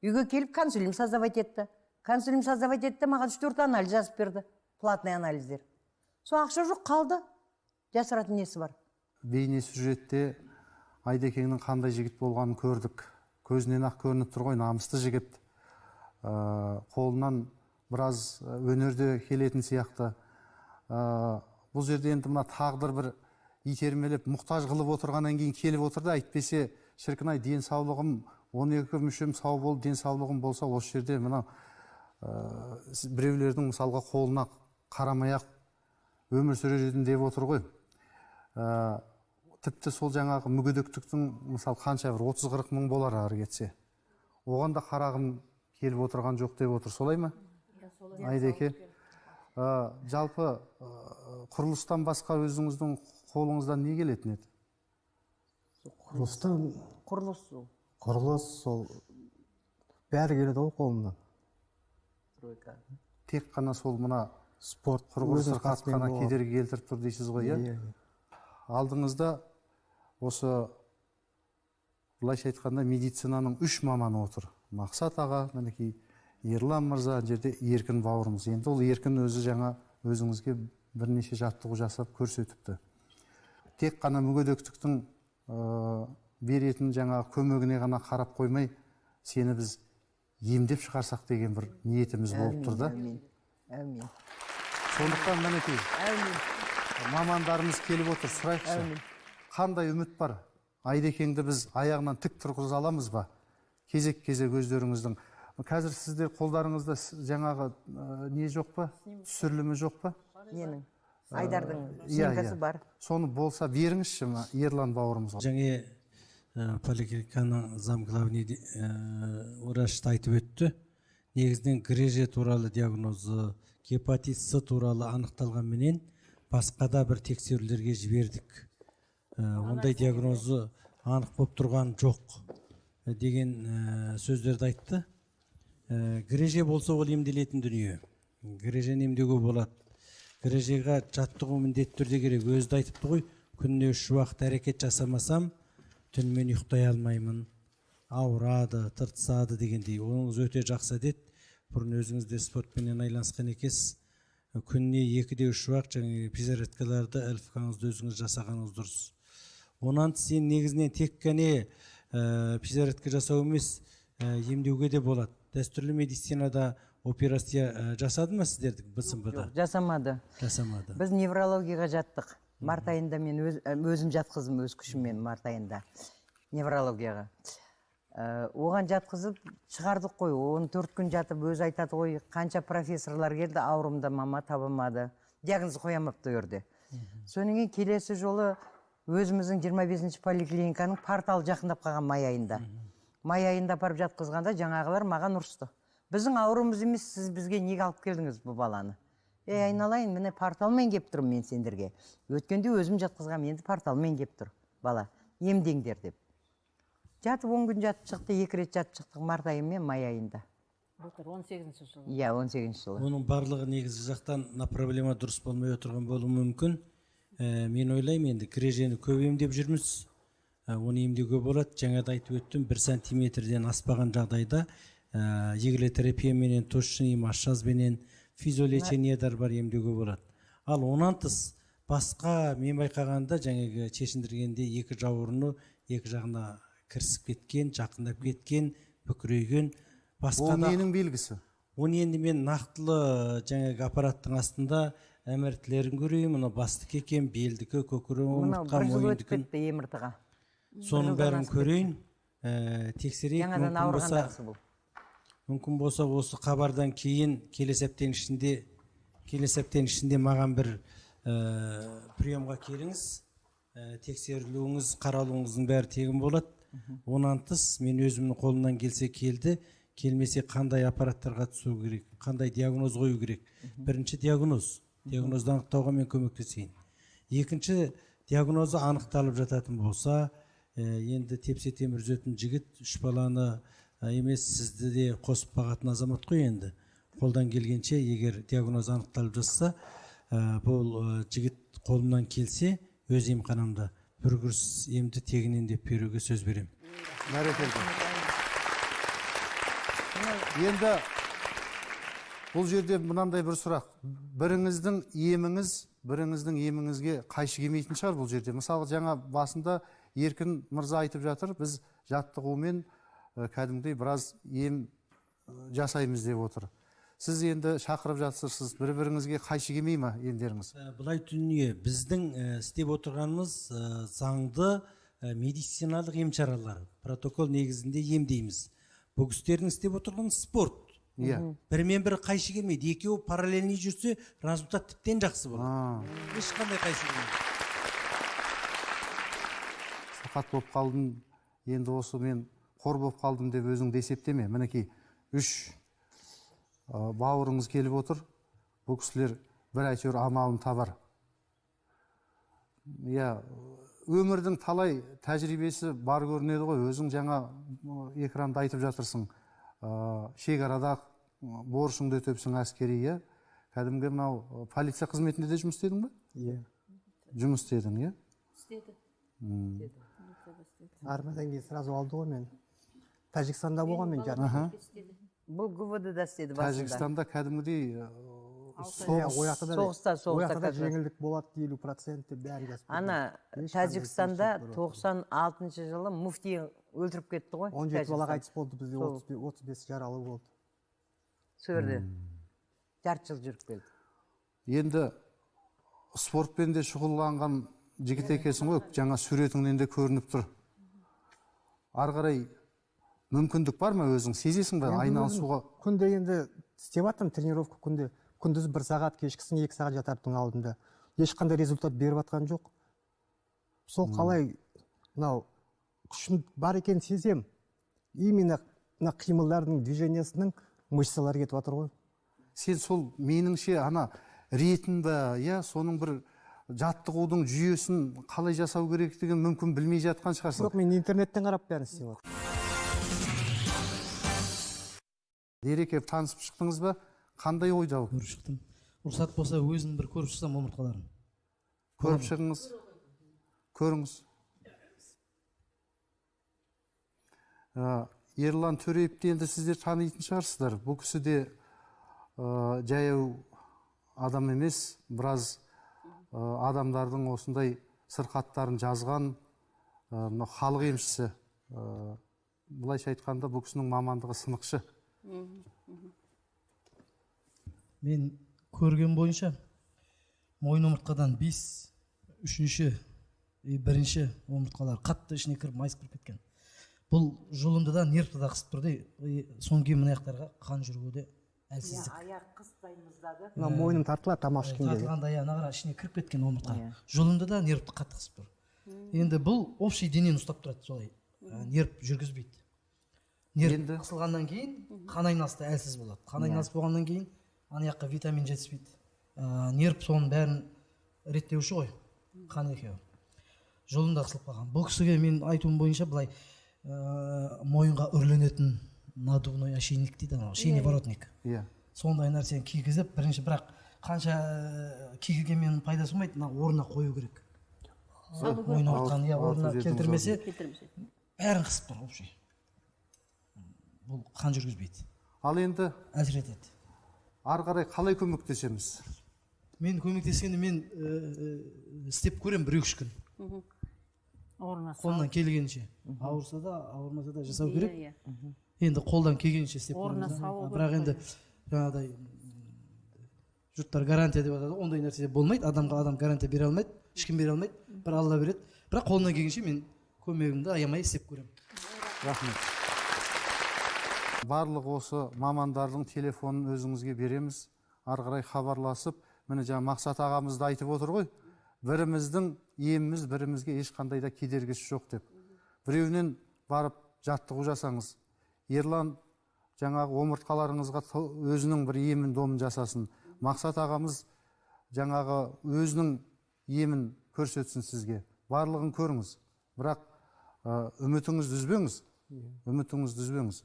Үйге келіп консулим создавать етті. Консулим создавать етті, маған 4 анализ жазып берді. Платный анализдер. Сол ақша жоқ қалды. Жасыратын несі бар? Бейне сюжетте Айдекеңнің қандай жігіт болғанын көрдік. Көзінен ақ көрініп тұр ғой, намысты жігіт. Қолынан біраз өнерде келетін сияқты. Бұл жерде енді мына тағдыр бір итермелеп, мұқтаж қылып отырғаннан кейін келіп отырды. Әйтпесе, шіркін-ай, денсаулығым 12 мүшем сау болды, денсаулығым болса, осы жерде мына біреулердің мысалға қолына қарамай-ақ өмір сүрер едім деп отыр ғой. Тіпті сол жаңағы мүгедектіктің мысалы қанша бір 30-40 мың болар ары кетсе. Оған да қарағым келіп отырған жоқ деп отыр, солай ма? Айдеке. Жалпы құрылыстан басқа өзіңіздің қолыңыздан не келетін еді? Құрылыстан Құрылыс сол бәрі келеді ғой қолымнан. Тек қана сол мына Спорт құрылыс сырқаты қана кедергі келтіріп тұр дейсіз ғой, иә? Алдыңызда осы былайша айтқанда медицинаның 3 маманы отыр. Мақсат аға, мінекей Ерлан мырза, жерде Еркін бауырымыз. Енді ол Еркін өзі жаңа өзіңізге бірнеше жаттығу жасап көрсетіпті. Тек қана мүгедектіктің беретін жаңа көмегіне ғана қарап қоймай, сені біз емдеп шығарсақ деген бір ниетіміз болып тұр да. Әмин. Сондықтан мінекей мамандарымыз келіп отыр, сұрайықшы. Қандай үміт бар? Айдекеңді біз аяғынан тік тұрғыза аламыз ба? Кезек-кезек өздеріңіздің. Қазір сіздер қолдарыңызда жаңағы не жоқ па? Түсірілімі жоқ па? Ненің? Айдардың сыйымдасы бар. Соны болса беріңізші Ерлан бауырымызға. Жаңа поликлиниканың замглавный врачты айтып өтті. Негізінен греже туралы диагнозы, гепатит С туралы анықталған менен басқа да бір тексерулерге жібердік. Ондай диагнозы анық болып тұрған жоқ деген сөздерді айтты. Греже болса ол емделетін дүние. Грежені емдеуге болады. Грежеға жаттығу міндетті түрде керек. Өзі айтыпты ғой, күніне 3 уақыт әрекет жасамасам, түнімен ұйықтай алмаймын. ауырады, тыртысады дегендей. Оныңыз өте жақсы әдет. Бұрын өзіңіз де спортпенен айланысқан екенсіз. Күніне 2-3 уақыт жаңағы физзарядкаларды ЛФК-ңызды өзіңіз жасағаныңыз дұрыс. Онан сен негізінен тек қана физзарядка жасау емес, емдеуге де болады. Дәстүрлі медицинада операция жасады ма сіздердің БСМБ-да? Жоқ, жасамады. Жасамады. Біз неврологияға жаттық. Март айында мен өзім жатқыздым өз күшіммен март айында неврологияға. Оған жатқызып шығардық қой. 14 күн жатып өзі айтады ғой, қанша профессорлар келді, ауырымды мама табылмады. Диагноз қоямапты өрде. Содан кейін келесі жолы өзіміздің 25-ші поликлиниканың порталы жақындап қалған май айында. Май айында апарып жатқызғанда жаңағылар маған ұрысты. Біздің ауырымыз емес, сіз бізге неге алып келдіңіз бұл баланы? Айналайын, міне порталмен кеп тұрмын мен сендерге. Өткенде өзім жатқызғам, енді порталмен кеп тұр бала. Емдеңдер деп. Жатып 10 күн жатып шықты, 2 рет жатып шықтық март айы мен май айында. Былтыр 18-ші жылы. Иә, 18-ші жылы. Оның барлығы негізгі жақтан проблема дұрыс болмай отырған болуы мүмкін. Мен ойлаймын, енді кірежені көп емдеп жүрміз. Оны емдеуге болады. Жаңада айтып өттім, 1 сантиметрден аспаған жағдайда егілетерапия менен, тошный массаж менен, физиолечениялар бар емдеуге болады. Ал онан тыс басқа мен байқағанда жаңағы шешіндіргенде екі жауырыны екі жағына кірісіп кеткен, жақындап кеткен, бүкірейген, басқа ол ненің белгісі? Оны енді мен нақтылы жаңағы аппараттың астында әміртілерін көрейін, мұны бастық екен, белдікі, көкірек, омыртқа, мойындікін. Еміртіға. Соның бәрін көрейін, тексерейік. Жаңадан ауырғандағысы бұл. Мүмкін болса осы хабардан кейін келесі аптаның ішінде маған бір приемға келіңіз, тексерілуіңіз, қаралуыңыздың бәрі тегін болады. Онан тыс мен өзімнің қолымнан келсе келді, келмесе қандай аппараттарға түсу керек, қандай диагноз қою керек. Бірінші диагнозды анықтауға мен көмектесейін. Екінші диагнозы анықталып жататын болса, енді тепсе темір үзетін жігіт 3 баланы емес, сізді де қосып бағатын азамат қой енді. Қолдан келгенше, егер диагноз анықталып жатса, бұл жігіт қолымнан келсе, өз емханамда бір курс емді тегінен деп беруге сөз беремін. Бәрекелді. Енді бұл жерде мынандай бір сұрақ. Біріңіздің еміңізге қайшы келмейтін шығар бұл жерде. Мысалы, жаңа басында Еркін мырза айтып жатыр, біз жаттығумен кәдімгідей біраз ем жасаймыз деп отыр. Сіз енді шақырып жатсырсыз, бір-біріңізге қайшы келмей ме емдеріңіз? Бұлай дүние, біздің істеп отырғанымыз заңды медициналық ем шаралар, протокол негізінде емдейміз. Бұл кісілердің істеп отырған спорт. Бірмен бірі қайшы келмейді. Екеуі параллельный жүрсе, результат тіптен жақсы болады. Ешқандай қайшы келмейді. Сақат болып қалдым, енді осы мен қор болып қалдым деп өзіңді есептеме. Мінекей 3 бауырыңыз келіп отыр. Бұл кісілер бір әйтеуір амалын табар. Өмірдің талай тәжірибесі бар көрінеді ғой. Өзің жаңа экранда айтып жатырсың. Шекарада борышыңды өтепсің әскери. Кәдімгі мынау полиция қызметінде де жұмыс істедің бе? Иә. Жұмыс істедің, иә? Істеді. Армиядан кейін сразу алды ғой мен. Тәжікстанда болған мен жарты. Бұл ГУВД-да істеді басында. Тәжікстанда кәдімгідей соғыста жеңілдік болады 50% деп бәрі жазып. Ана Тәжікстанда 96 жылы муфти өлтіріп кетті ғой. 17 бала қайтыс болды, бізде 35 жаралы болды. Сөрде. Жарты жыл жүріп келді. Енді спортпен де шұғылданған жігіт екенсің ғой, жаңа суретіңнен де көрініп тұр. Ары қарай мүмкіндік бар ма өзің? Сезесің бе айналысуға? Күнде енді істеп жатырмын тренировка күнде. Күндіз 1 сағат, кешкісін 2 сағат жатардың алдында. Ешқандай результат беріп жатқан жоқ. Сол қалай мынау күшім бар екен сезем. Именно қимылдардың движениясының мышцалары кетіп жатыр ғой. Сен сол меніңше ана ретін бе, соның бір жаттығудың жүйесін қалай жасау керектігін мүмкін білмей жатқан шығарсың. Жоқ, мен интернеттен қарап бәрін істеп жатырмын. Дереке танысып шықтыңыз ба? Қандай ойда ол? Көріп шықтым. Рұқсат болса өзім бір көріп шықсам омыртқаларын. Көріп шығыңыз. Көріңіз. Ерлан Төреевті енді сіздер танитын шығарсыздар. Бұл кісі де жаяу адам емес, біраз адамдардың осындай сырқаттарын жазған халық емшісі. Бұлайша айтқанда бұл кісінің мамандығы сынықшы. Мен көрген бойынша мойын омыртқадан 5, үшінші, бірінші омыртқалар қатты ішіне кіріп майыс кіріп кеткен. Бұл жұлынды да нервті да қысып тұрды. Соң кейін мына аяқтарға қан жүруде әлсіздік. Аяқ қыстаймыздағы. мойным тартылады тамақ ішкенде. Тартылғанда ана ішіне кіріп кеткен омыртқа. Жұлынды да нервті қатты қысып тұр. Енді бұл общий денені ұстап тұрады солай. Нерв жүргізбейді. Нерв қысылғаннан кейін қан айналысы әлсіз болады. Қан айналысы болғаннан кейін ана жаққа витамин жетіспейді. Нерв соның бәрін реттеуші ғой. Қан екеуі. Жұлында қысылып қалған. Бұл кісіге мен айтуым бойынша былай мойынға үрленетін надувной ошейник дейді, шейный воротник. Сондай нәрсені кигізіп, бірінші бірақ қанша кигізгенмен пайдасы болмайды, орнына қою керек. Мойын омыртқаны орнына келтірмесе, бәрін қысып тұр общий. Бұл қан жүргізбейді. Ал енді әсер етеді. Ары қарай қалай көмектесеміз? Мен көмектескенде мен істеп көрем 1-2 күн. Қолдан келгенше. Ауырса да, ауырмаса да жасау керек. Енді қолдан келгенше істеп көреміз. Бірақ енді жаңағыдай жұрттар гарантия деп атады, ондай нәрсе болмайды. Адамға адам гарантия бере алмайды, ешкім бере алмайды. Бір Алла береді. Бірақ қолдан келгенше мен көмегімді аямай істеп көремін. Рахмет. Барлық осы мамандардың телефонын өзіңізге береміз. Ары қарай хабарласып, міне жаңа Мақсат ағамыз да айтып отыр ғой. Біріміздің еміміз бірімізге ешқандай да кедергісі жоқ деп. Біреуінен барып жаттығу жасаңыз. Ерлан жаңағы омыртқаларыңызға өзінің бір емін домын жасасын. Мақсат ағамыз жаңағы өзінің емін көрсетсін сізге. Барлығын көріңіз. Бірақ үмітіңізді үзбеңіз. Үмітіңізді үзбеңіз.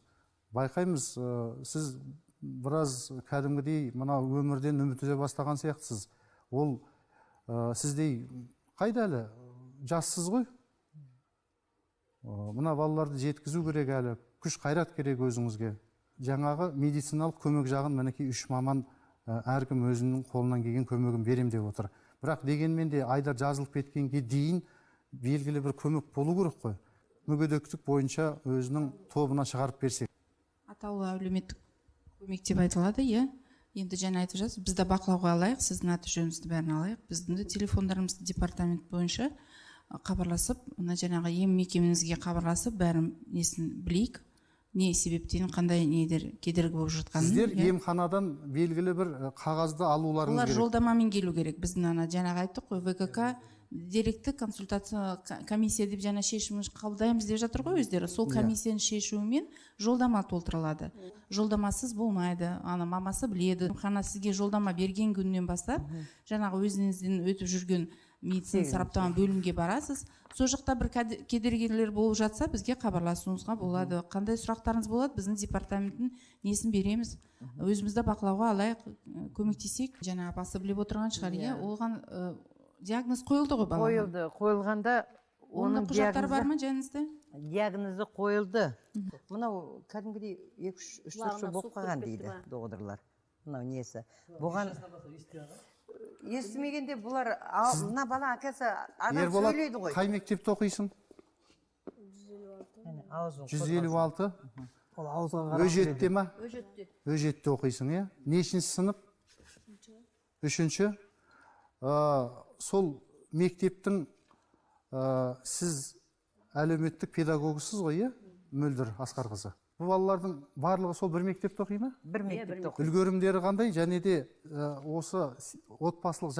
Байқаймыз, сіз біраз кәдімгідей мына өмірден үміт үзе бастаған сияқтысыз. Ол сіздей қайда әлі? Жассыз ғой? Мына балаларды жеткізу керек әлі. Күш қайрат керек өзіңізге. Жаңағы медициналық көмек жағын мінекей 3 маман әркім өзінің қолынан келген көмегін берем деп отыр. Бірақ дегенмен де Айдар жазылып кеткенге дейін белгілі бір көмек болу керек қой. Мүгедектік бойынша өзінің тобына шығарып берсек. Атаулы әлеуметтік көмек деп айтылады, иә. Енді жаңа айтып жатсыз, біз де бақылауға алайық, сіздің аты жөніңізді бәрін алайық. Біздің де телефондарымызды департамент бойынша хабарласып, мына жаңағы ем мекемеңізге хабарласып, бәрін несін білейік, не себептен қандай недер кедергі болып жатқанын. Сіздер емханадан белгілі бір қағазды алуларыңыз керек. Олар жолдамамен келу керек. Біздің ана жаңағы айттық қой, ВКК деректі консультация комиссия деп жаңа шешімін қабылдаймыз деп жатыр ғой өздері. Сол комиссияның шешуімен жолдама толтырылады. Жолдамасыз болмайды. Ана мамасы біледі. Емхана сізге жолдама берген күннен бастап, жаңағы өзіңізден өтіп жүрген медицина сараптама бөлімге барасыз. Сол жақта бір кедергілер болып жатса, бізге хабарласуыңызға болады. Қандай сұрақтарыңыз болады, біздің департаменттің несін береміз. Өзімізді бақылауға алайық, көмектесек. Жаңа апасы біліп отырған шығар, иә. Оған диагноз қойылды ғой бала? Қойылды. Қойылғанда оның құжаттары бар ма жаныңызда? Диагнозы қойылды. Мынау кәдімгідей 2-3 жыл болып қалған дейді доғдырлар. Мынау несі. Бұған естімегенде бұлар, мына бала әкесі адам сөйлейді ғой. Қай мектепте оқисың? 156. Өжетте ма? Өжетте оқисың, иә? Нешінші сынып? 3-ші. Сол мектептің сіз әлеуметтік педагогысыз ғой, иә? Мөлдір Асқарқызы. Бұл балалардың барлығы сол бір мектепте оқи ма? Бір мектепте оқи. Үлгерімдері қандай? Және де осы отбасылық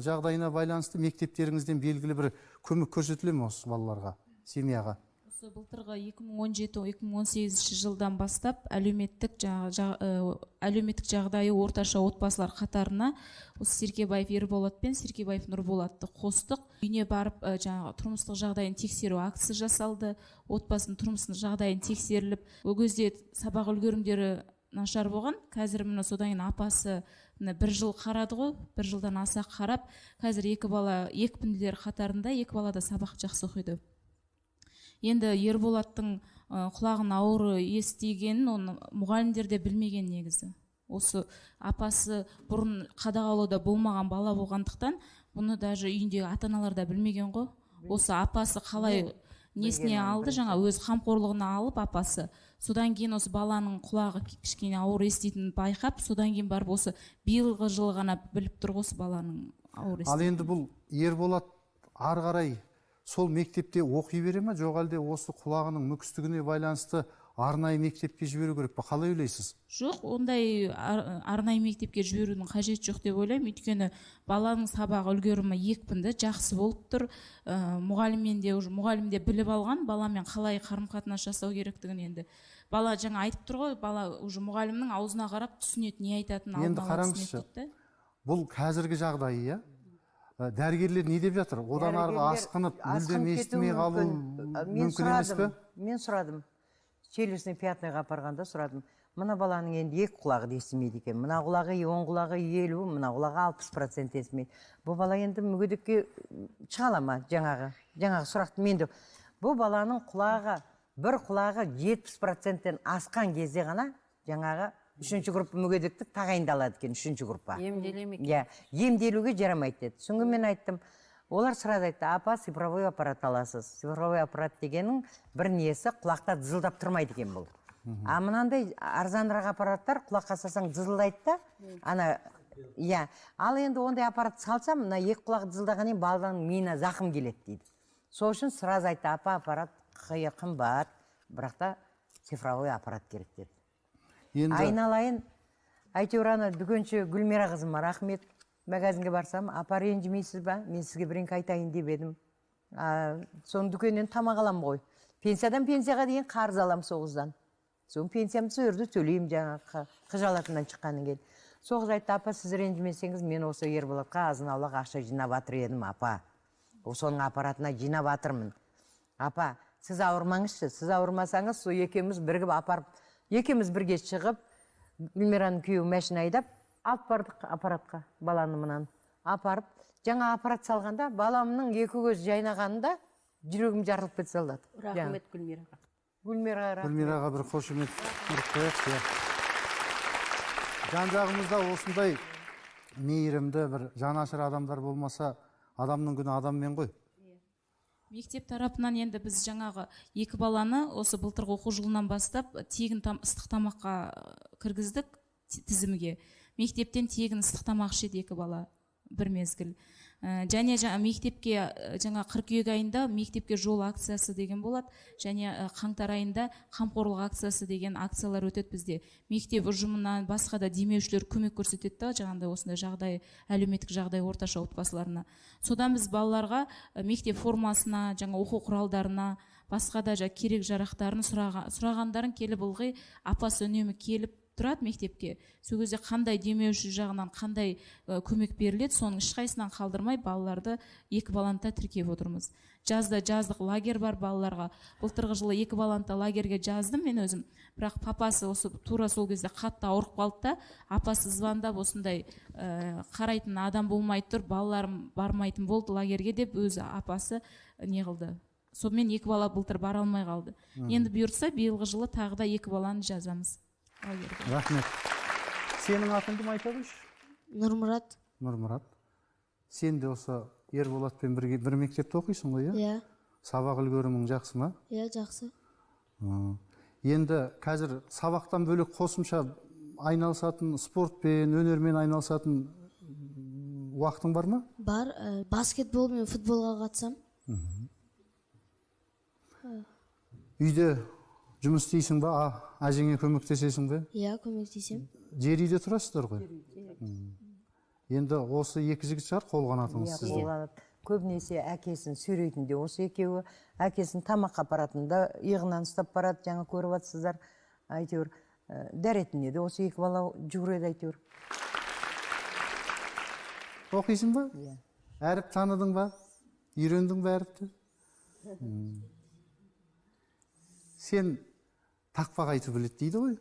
жағдайына байланысты мектептеріңізден белгілі бір көмек көрсетіле ме осы балаларға, семьяға? Осы былтырғы 2017-2018 жылдан бастап әлеуметтік жағдайы орташа отбасылар қатарына осы Серкебаев Ерболат пен Серкебаев Нұрболатты қостық. Үйіне барып тұрмыстық жағдайын тексеру акциясы жасалды. Отбасының тұрмыстық жағдайын тексеріліп, ол кезде сабақ үлгерімдері нашар болған. Қазір міне содан кейін апасы 1 жыл қарады ғой, 1 жылдан аса қарап, қазір 2 бала екпінділер қатарында, 2 бала да сабақ жақсы оқиды. Енді Ерболаттың құлағын ауыр естігенін оны мұғалімдер де білмеген негізі. Осы апасы бұрын қадағалауда болмаған бала болғандықтан бұны даже үйіндегі ата-аналар да білмеген ғой. Осы апасы қалай несіне алды, жаңа өз қамқорлығына алып апасы. Содан кейін осы баланың құлағы кішкене ауыр еститінін байқап, содан кейін барып осы биылғы жылы ғана біліп тұр осы баланың ауыр еститінін. Ал енді бұл Ерболат ары қарай сол мектепте оқи бере ме, жоқ әлде осы құлағының мүкістігіне байланысты арнайы мектепке жіберу керек па? Қалай ойлайсыз? Жоқ, ондай арнайы мектепке жіберудің қажеті жоқ деп ойлаймын. Өйткені баланың сабақ үлгерімі екпінді, жақсы болып тұр. Мұғалім де біліп алған, баламен қалай қарым-қатынас жасау керектігін енді. Бала жаңа айтып тұр ғой, бала уже мұғалімнің аузына қарап түсінеді, не айтатынын Енді қараңызшы, бұл қазіргі жағдай, иә? Дәрігерлер не деп жатыр? Одан арғы асқынып, мүлдем естімей қалу мүмкін емес пе? Мен сұрадым. Челюстный пятныйға апарғанда сұрадым. Мына баланың енді екі құлағы естімейді екен. Мына құлағы 10 құлағы 50, мына құлағы 60% естімейді. Бұл бала енді мүгедекке шыға ма жаңағы сұрақты менде. Бұл баланың құлағы, бір құлағы 70%-тен асқан кезде ғана жаңағы 3-ші группа мүгедектік тағайындалады екен, 3-ші группа. Емделемек. Емделуге жарамайды деді. Соңғы мен айттым, олар сұрады айтты, апа, цифровой аппарат аласыз. Цифровой аппарат дегенің бір несі құлақта дызылдап тұрмайды екен бұл. А мынандай арзанырақ аппараттар құлаққа салсаң дызылдайды да, ал енді ондай аппарат салсам, мына екі құлақ дызылдағаннан баланың миына зақым келеді дейді. Сол үшін сразу айтты, апа, аппарат қымбат, бірақ та цифровой аппарат керек деді. Айналайын, әйтеуір ана дүкенші Гүлмира қызыма рахмет. Магазинге барсам, апа ренжімейсіз ба? Мен сізге бірінгі айтайын деп едім. Соның дүкеннен тамақ алам ғой. Пенсиядан пенсияға дейін қарыз алам соғыздан. Соның пенсиямды сөрді төлеймін жаңа қыжалатынан шыққанын келді. Соғыз айтты, апа, сіз ренжімесеңіз, мен осы Ерболатқа азын-аулақ ақша жинап атыр едім, апа. Соның аппаратына жинап атырмын. Апа, сіз ауырмаңызшы, сіз ауырмасаңыз, сол екеуміз бірігіп апарып, екеуміз бірге шығып, Гүлмираның күйеуі машина айдап, алып бардық аппаратқа, баланы мұнан апарып, жаңа аппарат салғанда, баламның екі көз жайнағанында жүрегім жарылып кетсе алады. Рахмет Гүлмираға. Гүлмираға бір қошемет қояйық. Жан-жағымызда осындай мейірімді бір жанашыр адамдар болмаса, адамның күні адаммен ғой. Мектеп тарапынан енді біз жаңағы екі баланы осы былтырғы оқу жылынан бастап тегін ыстық тамаққа кіргіздік тізімге. Мектептен тегін ыстық тамақ ішеді екі бала бір мезгіл. Және мектепке жаңа қыркүйек айында мектепке жол акциясы деген болады. Және қаңтар айында қамқорлық акциясы деген акциялар өтеді бізде. Мектеп ұжымынан басқа да демеушілер көмек көрсетеді да, жаңағыдай осындай жағдай, әлеуметтік жағдай орташа отбасыларына. Содан біз балаларға мектеп формасына, жаңа оқу құралдарына, басқа да керек жарақтарын сұрағандарын келіп ылғи апасы үнемі келіп тұрады мектепке. Сол кезде қандай демеуші жағынан қандай көмек беріледі, соның ешқайсынан қалдырмай балаларды екі баланта тіркеп отырмыз. Жаздық лагерь бар балаларға. Былтырғы жылы екі баланта лагерьге жаздым мен өзім. Бірақ папасы осы тура сол кезде қатты ауырып қалды да, апасы звондап осындай қарайтын адам болмай тұр, балаларым бармайтын болды лагерьге деп өзі апасы не қылды. Сонымен екі бала былтыр бара алмай қалды. Енді бұйыртса биылғы жылы тағы да екі баланы жазамыз. Рахмет. Сенің атың кім айта қойшы? Нұрмұрат. Нұрмұрат. Сен де осы Ерболатпен бір мектепте оқисың ғой, иә? Иә. Сабақ үлгерімің жақсы ма? Иә, жақсы. Енді қазір сабақтан бөлек қосымша айналысатын, спортпен, өнермен айналысатын уақытың бар ма? Бар. Баскетбол мен футболға қатысам. Үйде жұмыс істейсің ба? Әжеңе көмектесесің бе? Иә, көмектесем. Жер үйде тұрасыздар ғой? Енді осы екі жігіт шығар қолғанатыңыз сізде? Көбінесе әкесін сүйрейтінде осы екеуі, әкесін тамаққа апаратында иығынан ұстап барады, жаңа көріп жатсыздар. Әйтеуір дәретіне де осы екі бала жүгіреді әйтеуір. Оқисың ба? Иә. Әріп таныдың ба? Үйрендің ба әріпті? Сен тақпақ айту білет дейді ғой?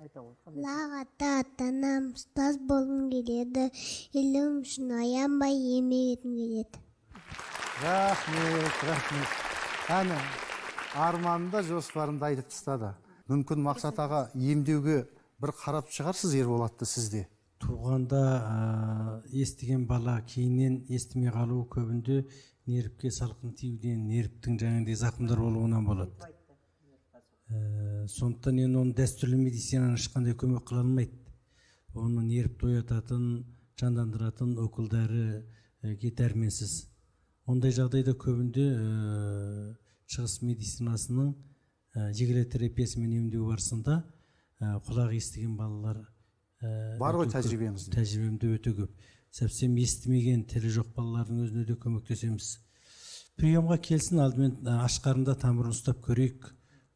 Ата-анам ұстаз болғым келеді, елім үшін аянбай еңбек еткім келеді. Рахмет. Әне, арманында жоспарында айтып тастады. Мүмкін Мақсат аға емдеуге бір қарап шығарсыз Ерболатты сізде. Туғанда естіген бала кейіннен естімей қалуы көбінде нервке салқын тиюден, нервтің жаңағыдай зақымдар болуынан болады. Сондықтан енді оны дәстүрлі медицинаның ешқандай көмек қыла алмайды. Оны нервті оятатын, жандандыратын өкілдері дәрменсіз. Ондай жағдайда көбінде шығыс медицинасының жегіле терапиясымен емдеу барысында құлақ естіген балалар бар ғой тәжірибемізде. Тәжірибемде өте көп. Сәпсем естімеген, тілі жоқ балалардың өзіне де көмектесеміз. Приемға келсін, алдымен ашқарында тамырын ұстап көрейік.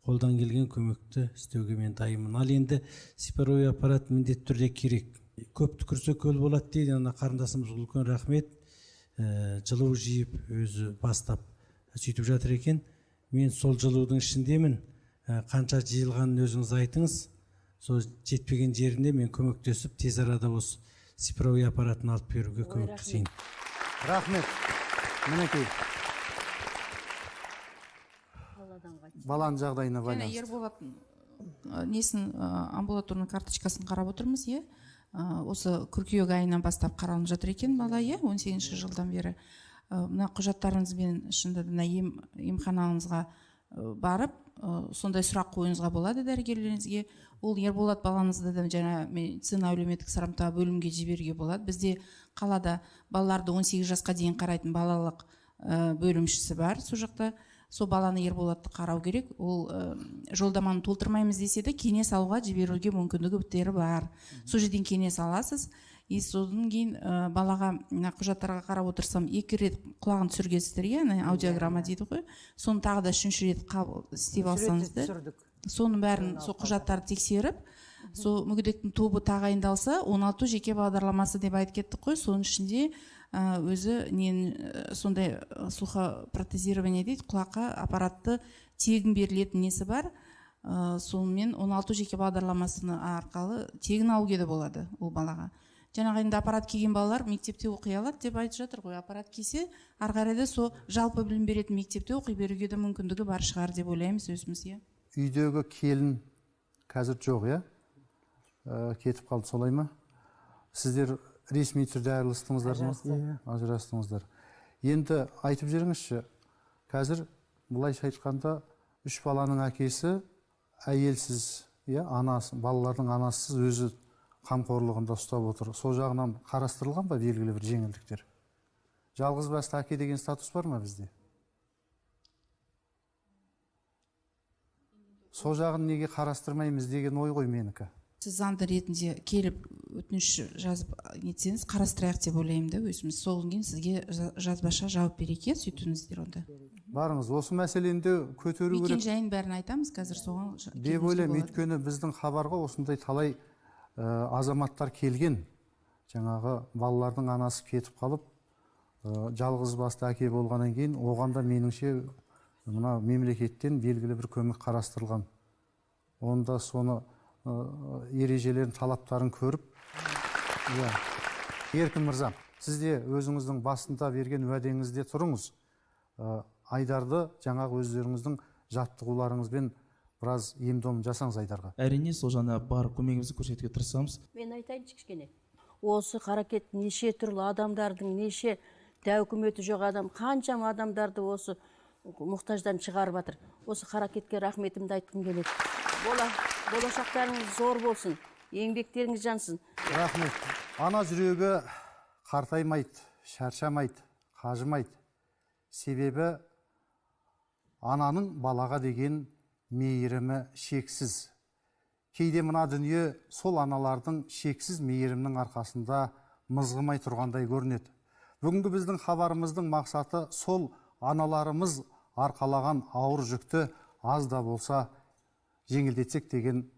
Қолдан келген көмекті істеуге мен дайынмын. Ал енді сипаровый аппарат міндетті түрде керек. Көп түкірсе көл болады дейді. Ана қарындасымыз үлкен рахмет. Жылу жиып өзі бастап сөйтіп жатыр екен. Мен сол жылудың ішіндемін. Қанша жиылғанын өзіңіз айтыңыз. Сол жетпеген жерінде мен көмектесіп тез арада осы сипаровый аппаратын алып беруге көмектесейін. Рахмет. Мінекей. Баланың жағдайына байланысты. Және Ерболат несін амбулаторный карточкасын қарап отырмыз, осы қыркүйек айынан бастап қаралып жатыр екен бала, 18 жылдан бері. Мына құжаттарыңызбен шынында да емханаңызға барып, сондай сұрақ қойыңызға болады дәрігерлеріңізге. Ол Ерболат балаңызды да жаңа медицина әлеуметтік сараптама бөлімге жіберуге болады. Бізде қалада балаларды 18 жасқа дейін қарайтын балалық бөлімшісі бар. Сол жақта сол баланы Ерболатты қарау керек. Ол жолдаманы толтырмаймыз десе де кеңес алуға жіберуге мүмкіндігі бар. Сол жерден кеңес аласыз. Содан кейін балаға құжаттарға қарап отырсам 2 рет құлағын түсіргенсіздер, аудиограмма дейді ғой. Соны тағы да 3-ші рет істеп алсаңызды. Соның бәрін сол құжаттарды тексеріп, сол мүгедектің тобы тағайындалса, 16 жеке бағдарламасы деп айтып кеттік қой. Соның ішінде өзі сондай слухопротезирование дейді, құлаққа аппаратты тегін берілетін несі бар. Сонымен 16 жеке бағдарламасыны арқалы тегін алуға да болады ол балаға. Жаңағы енді аппарат киген балалар мектепте оқи алады деп айтып жатыр ғой. Аппарат кисе, ары қарай да сол жалпы білім беретін мектепте оқи беруге де мүмкіндігі бар шығар деп ойлаймыз өзіміз. Үйдегі келін қазір жоқ, кетіп қалды, солай ма? Сіздер ресми түрде айырылыстыңыздар ма? Ажырастыңыздар. Енді айтып жүріңізші, қазір бұлайша айтқанда 3 баланың әкесі әйелсіз, анасы, балалардың анасыз өзі қамқорлығында ұстап отыр. Сол жағынан қарастырылған ба белгілі бір жеңілдіктер? Жалғыз басты әке деген статус бар ма бізде? Сол жағын неге қарастырмаймыз деген ой ғой менікі. Сіз заңды ретінде келіп өтініш жазып нетсеңіз қарастырайық деп ойлаймын да өзіміз. Содан кейін сізге жазбаша жауап берейік, сөйтіңіздер онда. Барыңыз, осы мәселені де көтеру керек. Мекен жайын бәрін айтамыз қазір соған. Деп ойлаймын, өйткені біздің хабарға осындай талай азаматтар келген. Жаңағы балалардың анасы кетіп қалып, жалғыз басты әке болғаннан кейін, оған да меніңше мына мемлекеттен белгілі бір көмек қарастырылған. Онда соны ережелерін, талаптарын көріп, Еркін мырза, сізде өзіңіздің басында берген уәдеңізде тұрыңыз. Айдарды жаңағы өздеріңіздің жаттығуларыңызбен біраз ем-дом жасаңыз Айдарға. Әрине, сол жаңа бар көмегімізді көрсетуге тырысамыз. Мен айтайыншы кішкене. Осы қаракет неше түрлі адамдардың, неше тәукіметі жоқ адам, қаншама адамдарды осы мұқтаждан шығарып жатыр. Осы қаракетке рахметімді айтқым келеді. Болашақтарыңыз зор болсын, еңбектеріңіз жансын. Рахмет. Ана жүрегі қартаймайды, шаршамайды, қажымайды. Себебі ананың балаға деген мейірімі шексіз. Кейде мына дүние сол аналардың шексіз мейірімнің арқасында мызғымай тұрғандай көрінеді. Бүгінгі біздің хабарымыздың мақсаты сол аналарымыз арқалаған ауыр жүкті аз да болса жеңілдетсек деген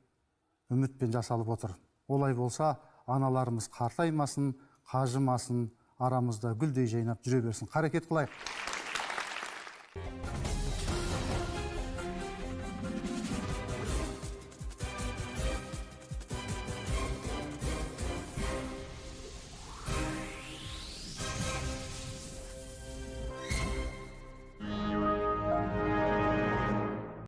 үмітпен жасалып отыр. Олай болса аналарымыз қартаймасын, қажымасын, арамызда гүлдей жайнап жүре берсін. Қарекет қылайық.